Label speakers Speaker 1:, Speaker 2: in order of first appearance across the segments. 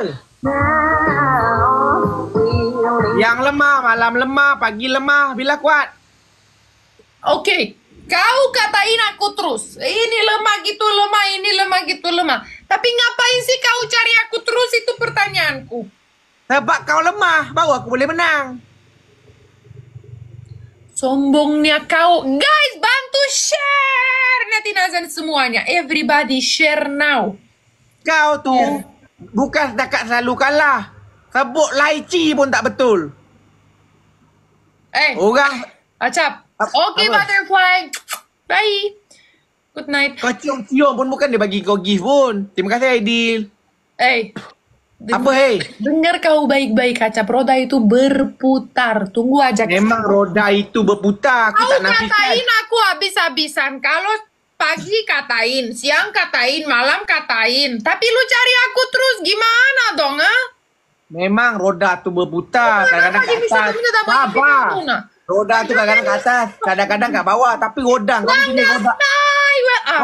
Speaker 1: je. Yang lemah, malam lemah, pagi lemah. Bila kuat?
Speaker 2: Oke, kau katain aku terus. Ini lemah gitu lemah, ini lemah gitu lemah. Tapi ngapain sih kau cari aku terus, itu pertanyaanku.
Speaker 1: Sebab kau lemah, baru aku boleh menang.
Speaker 2: Sombongnya kau. Guys, bantu share netizen semuanya. Everybody share now.
Speaker 1: Kau tu bukan setakat selalu kalah. Sebut laici pun tak betul. Orang
Speaker 2: Acap. Okay,
Speaker 1: apa?
Speaker 2: butterfly. Bye. Good night.
Speaker 1: Kau cium-cium pun bukan dia bagi kau gift pun. Terima kasih Aidil. Apa
Speaker 2: Dengar kau baik-baik, Acap. Roda itu berputar. Tunggu aja.
Speaker 1: Memang roda itu berputar. Aku
Speaker 2: kau
Speaker 1: tak nafikan.
Speaker 2: katain aku habis-habisan. Kalau pagi katain, siang katain, malam katain. Tapi lu cari aku terus, gimana dong,
Speaker 1: Memang roda tu berputar. Kadang-kadang ke atas. Sabar. Roda tu kadang-kadang ke atas. Kadang-kadang kat bawah. Tapi rodang. Kau sini roda.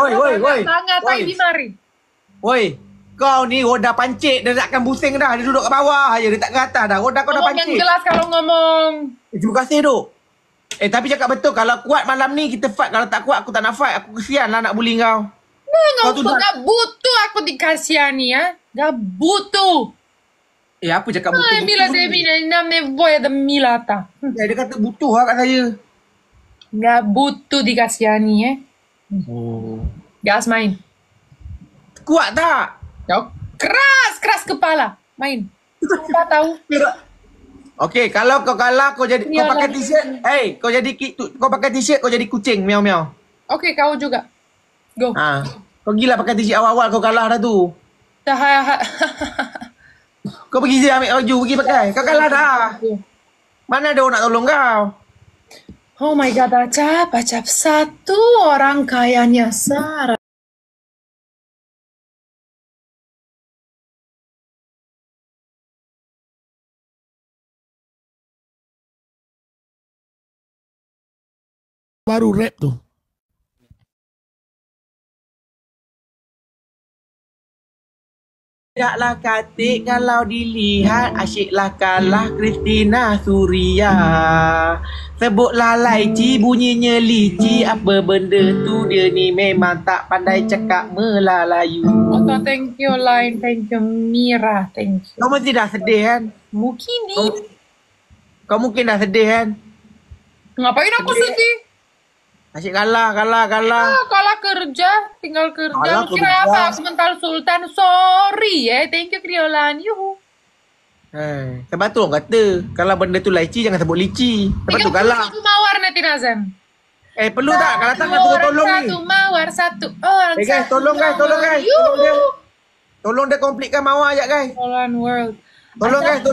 Speaker 1: Woi.
Speaker 2: Di mari.
Speaker 1: Woi. Kau ni roda pancit. Dia takkan pusing dah. Dia duduk kat bawah je. Dia tak ke atas dah. Roda kau dah pancit.
Speaker 2: Yang jelas kalau ngomong.
Speaker 1: Terima kasih duk. Tapi cakap betul. Kalau kuat malam ni kita fight. Kalau tak kuat aku tak nak fight. Aku kesian lah nak bully kau.
Speaker 2: Gak butuh aku dikasihani ya. Gak butuh.
Speaker 1: Apa cakap butuh?
Speaker 2: Mila Devina, nam nevoie de milata.
Speaker 1: Dia kata butuh lah kat saya.
Speaker 2: Gak butuh dikasihani ya. Gas main.
Speaker 1: Kuat tak?
Speaker 2: Keras kepala. Main. Apa tahu?
Speaker 1: Okey, kalau kau kalah kau jadi kau pakai t-shirt. Kau pakai t-shirt kau jadi kucing miau-miau.
Speaker 2: Okey, kau juga. Go.
Speaker 1: Kau gila pakai t-shirt awal-awal kau kalah dah tu. Kau pergi je ambil baju pergi pakai. Kau kalah dah. Mana ada orang nak tolong kau?
Speaker 2: Oh my god, Acap satu orang kayanya Sarah.
Speaker 3: Baru rap tu.
Speaker 1: Tidaklah katik kalau dilihat asyiklah kalah Christina Suria. Sebutlah laici bunyinya lici. Apa benda tu dia ni memang tak pandai cakap Melalayu.
Speaker 2: Thank you Line, thank you Mira, thank you.
Speaker 1: Kau mesti dah sedih kan?
Speaker 2: Mungkin ni.
Speaker 1: Kau mungkin dah sedih kan?
Speaker 2: Ngapain aku sedih?
Speaker 1: Asyik kalah.
Speaker 2: Kalah kerja, tinggal kerja. Lu kira apa? Aku mental sultan. Sorry thank you Kriolan. Yuhu.
Speaker 1: Sebab tu orang kata kalau benda tu laici jangan sebut lici. Sebab tu kalah.
Speaker 2: Satu mawar netizen.
Speaker 1: Perlu tak? Kalau tak nak tolong ni.
Speaker 2: Satu mawar, satu orang.
Speaker 1: Guys, tolong guys. Tolong dia komplitkan mawar sekejap guys.
Speaker 2: World.
Speaker 1: Tolong guys,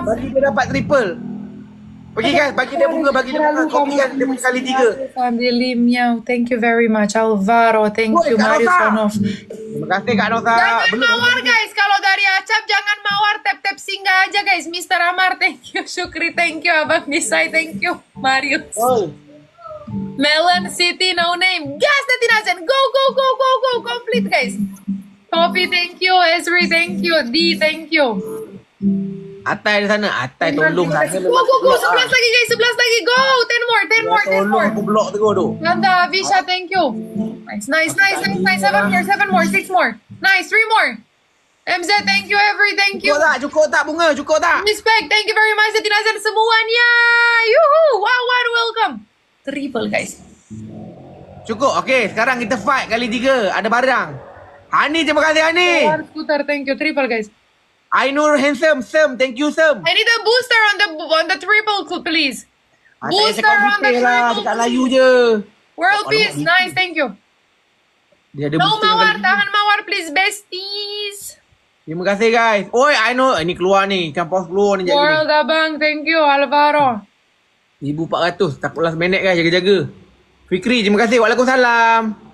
Speaker 1: bagi dia dapat triple. Pergi guys, bagi dia bunga, komplitkan dia punya kali 3.
Speaker 2: Family Miao, thank you very much. Alvaro, thank you. Marius Sonoff.
Speaker 1: Terima kasih Kak Nosa.
Speaker 2: Jangan mawar guys, kalau dari Acap jangan mawar, tap singgah aja guys. Mr. Amar, thank you. Syukri, thank you. Abang Nisai, thank you. Marius. Melon City, no name. Gas netizen, go. Complete guys. Topi, thank you. Ezri, thank you. D, thank you.
Speaker 1: Atai di sana. Atai tolong sana.
Speaker 2: Go. 11 lagi. Go. 10 more.
Speaker 1: Tolong aku blok terus tu.
Speaker 2: Ganda, Visha, thank you. Nice. 7 more. 6 more. Nice. 3 more. MZ, thank you. Thank you.
Speaker 1: Cukup tak bunga? Cukup tak?
Speaker 2: Respect, thank you very much. Netizen semuanya. Yuhu. Wow, welcome. Triple guys.
Speaker 1: Cukup. Okey, sekarang kita fight kali 3. Ada barang. Hani, terima kasih Hani.
Speaker 2: Scooter, thank you. Triple guys.
Speaker 1: Ainur handsome, Sam, thank you Sam.
Speaker 2: I need a booster on the triple, please. Booster on the triple.
Speaker 1: Dekat layu je.
Speaker 2: World peace, nice, thank you.
Speaker 1: Dia ada
Speaker 2: no mawar, tahan mawar please, besties.
Speaker 1: Terima kasih guys. Oi, Ainur, ini keluar ni, campur keluar ni.
Speaker 2: World abang, thank you Alvaro.
Speaker 1: 1400, tak 14 minit guys, jaga-jaga. Fikri, terima kasih. Waalaikumsalam.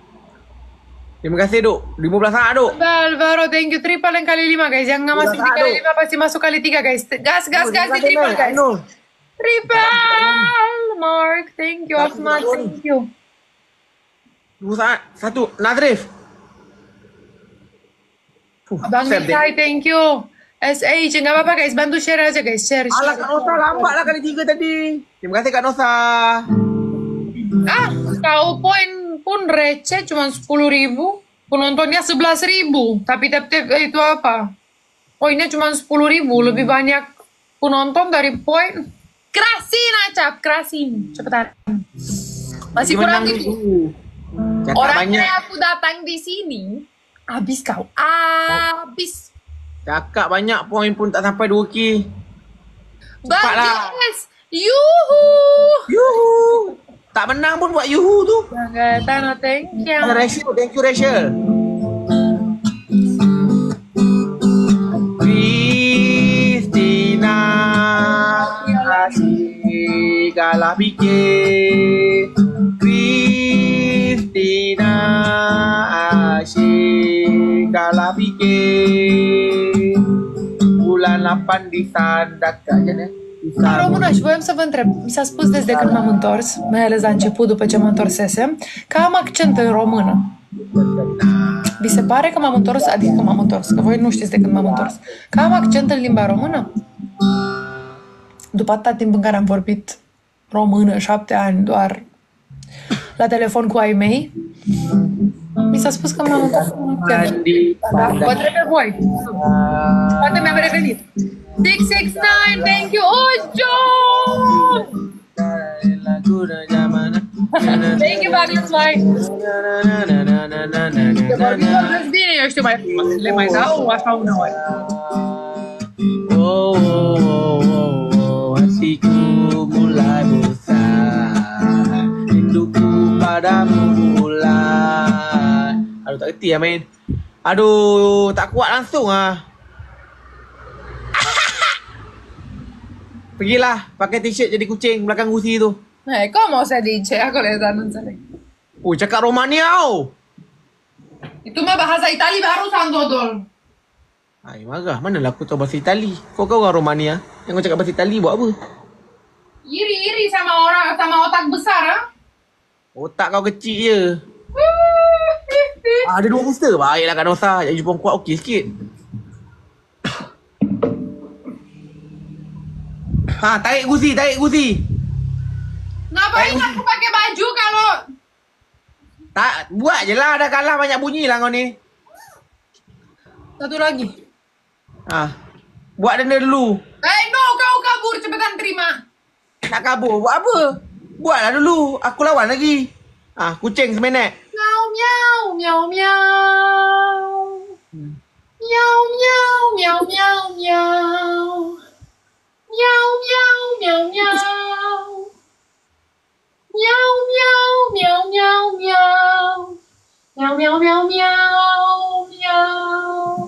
Speaker 1: Terima kasih Duk. 15 saat Duk.
Speaker 2: Alvaro, thank you. Triple yang kali 5 guys. Yang nggak masuk di kali 5 pasti masuk kali 3 guys. Gas di triple guys. Triple. Mark, thank you. Ahmad, thank you.
Speaker 1: 2 saat. 1. Nadrif.
Speaker 2: Bang Nisai, thank you. SA je, nggak apa-apa guys. Bantu share aja guys. Share.
Speaker 1: Alah Kak Nosa lambat lah kali 3 tadi. Terima kasih Kak Nosa.
Speaker 2: Kau poin pun receh cuma 10.000. Penontonnya 11.000. Tapi tap-tap itu apa? Poinnya cuma 10.000. Lebih banyak penonton dari poin. Kerasin Acap, kerasin. Cepetan. Masih kurang itu. Orangnya aku datang di sini. Habis kau. Habis.
Speaker 1: Cakap banyak poin pun tak sampai 2K.
Speaker 2: Bagus. Yuhu.
Speaker 1: Yuhu. Tak menang pun buat yuhu tu.
Speaker 2: Jangan thank you.
Speaker 1: Rachel, thank you Rachel. Christina kasih kalah fikir. Christina asyik kalah fikir. Bulan 8 disandacă je ne?
Speaker 2: Română, și voiam să vă întreb, mi s-a spus de când m-am întors, mai ales la început, după ce mă întorsesem, că am accent în română. Vi se pare că m-am întors, adică că m-am întors, că voi nu știți de când m-am întors, că am accent în limba română? După atâta timp în care am vorbit română, 7 ani doar, la telefon cu ai mei, mi s-a spus că m-am întors cu accent. Da? Vă trebuie voi. Poate mi-am revenit. 669, thank you. Oh, John! Thank you, Baglas Mai. De vorbesc bine, eu știu, le mai dau așa uneori.
Speaker 1: Hatiku mulai bosan, rinduku padamu mulai. Aduh, tak kerti lah main. Aduh, tak kuat langsung lah. Pergilah, pakai t-shirt jadi kucing belakang gusi tu.
Speaker 2: Cum o să dice? Acolo e, dar nu înțeleg.
Speaker 1: Cakap Romania tau.
Speaker 2: Itu mah bahasa Itali barusan, Dodol.
Speaker 1: Ay, marah. Manalah aku tahu bahasa Itali. Kau orang Romania. Yang kau cakap bahasa Itali buat apa?
Speaker 2: Iri sama orang, sama otak besar, ha?
Speaker 1: Otak kau kecil je. Ada 2 booster. Baiklah Kak Nosa. Jadi jumpa kuat okey sikit. Tarik gusi, tarik gusi.
Speaker 2: Ngapain aku pakai baju kalau...
Speaker 1: Tak, buat je lah. Dah kalah banyak bunyi lah kau ni.
Speaker 2: Satu lagi.
Speaker 1: Buat denda dulu.
Speaker 2: No, kau kabur. Cepetan terima.
Speaker 1: Nak kabur? Buat apa? Buatlah dulu. Aku lawan lagi. Kucing semenek.
Speaker 2: Miau, miau, miau, miau. Miau, miau, miau, miau, miau. Miau, miau, miau, miau. Miau, miau, miau, miau, miau. Miau, miau, miau, miau, miau.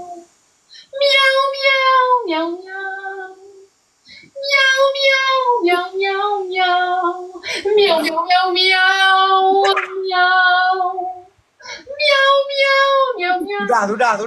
Speaker 2: Miau, miau, miau, miau. Miau, miau, miau, miau, miau. Miau, miau, miau, miau. Miau. Miau, miau, miau, miau.
Speaker 1: Sudah.